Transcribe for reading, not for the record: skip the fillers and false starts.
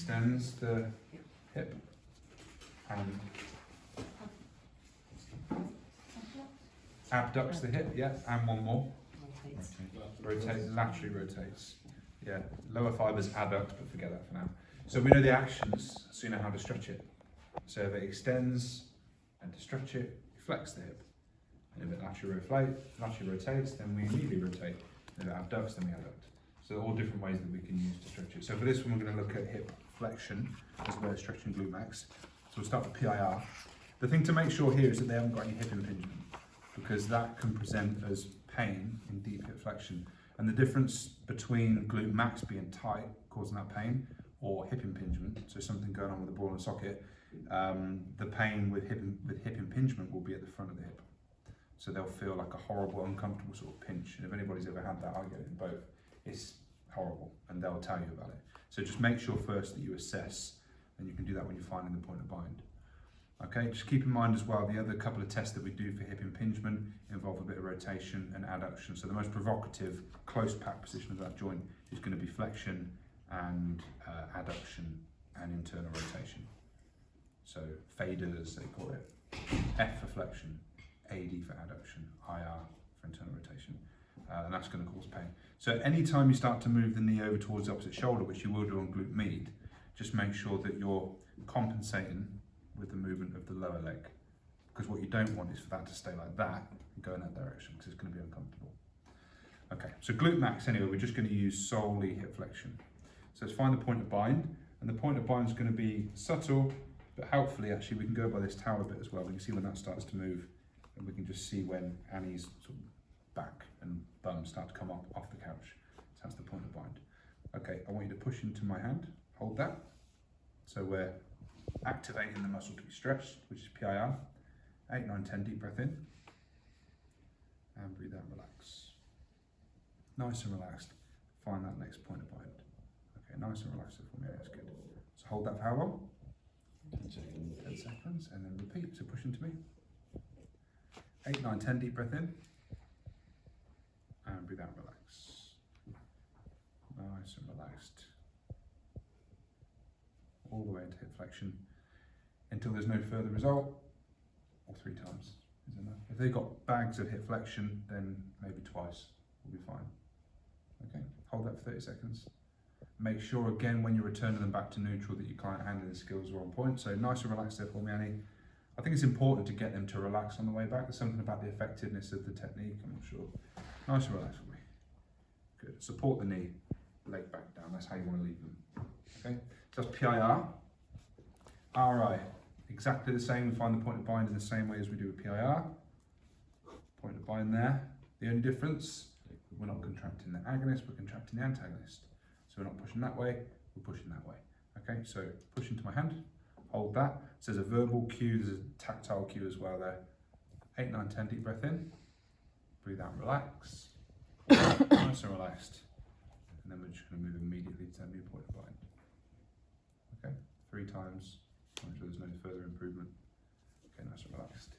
extends the hip and abducts the hip, yeah, and one more. Rotates, laterally rotates. Yeah, lower fibers adduct, but forget that for now. So we know the actions, so you know how to stretch it. So if it extends and to stretch it, you flex the hip. And if it laterally rotates, then we immediately rotate. If it abducts, then we adduct. So all different ways that we can use to stretch it. So for this one, we're going to look at hip flexion as well as stretching glute max. So we'll start with PIR. The thing to make sure here is that they haven't got any hip impingement, because that can present as pain in deep hip flexion. And the difference between glute max being tight, causing that pain, or hip impingement, so something going on with the ball and socket, the pain with hip impingement will be at the front of the hip. So they'll feel like a horrible, uncomfortable sort of pinch. And if anybody's ever had that, I get it in both. It's horrible, and they'll tell you about it. So just make sure first that you assess, and you can do that when you're finding the point of bind. Okay, just keep in mind as well, the other couple of tests that we do for hip impingement involve a bit of rotation and adduction. So the most provocative close pack position of that joint is going to be flexion and adduction and internal rotation. So faders, they call it. F for flexion, AD for adduction, IR for internal rotation. And that's going to cause pain. So anytime you start to move the knee over towards the opposite shoulder, which you will do on glute med, just make sure that you're compensating with the movement of the lower leg, because what you don't want is for that to stay like that and go in that direction, because it's going to be uncomfortable. Okay, so glute max anyway, we're just going to use solely hip flexion. So let's find the point of bind, and the point of bind is going to be subtle, but helpfully actually we can go by this towel a bit as well. We can see when that starts to move, and we can just see when Annie's sort of back and bum start to come up off the couch. So that's the point of bind. Okay, I want you to push into my hand, hold that. So we're activating the muscle to be stretched, which is PIR. 8, 9, 10, deep breath in. And breathe out, relax. Nice and relaxed. Find that next point of bind. Okay, nice and relaxed for me, that's good. So hold that for how long? 10 seconds. 10 seconds, and then repeat. So push into me. 8, 9, 10, deep breath in. And breathe out, relax. Nice and relaxed. All the way into hip flexion until there's no further result, or 3 times is enough. If they've got bags of hip flexion, then maybe twice will be fine. Okay, hold that for 30 seconds. Make sure again when you're returning them back to neutral that your client handling skills are on point. So nice and relaxed there for me, Annie. I think it's important to get them to relax on the way back. There's something about the effectiveness of the technique, I'm not sure. Nice and relaxed for me. Good. Support the knee, leg back down. That's how you want to leave them. Okay. So that's PIR. RI, exactly the same. We find the point of bind in the same way as we do with PIR. Point of bind there. The only difference, we're not contracting the agonist, we're contracting the antagonist. So we're not pushing that way, we're pushing that way. Okay, so push into my hand, hold that. So there's a verbal cue, there's a tactile cue as well there. 8, 9, 10, deep breath in. Breathe out, relax. Nice and relaxed. And then we're just going to move immediately to that new point of bind. Okay, 3 times. Make sure there's no further improvement. Okay, nice and relaxed.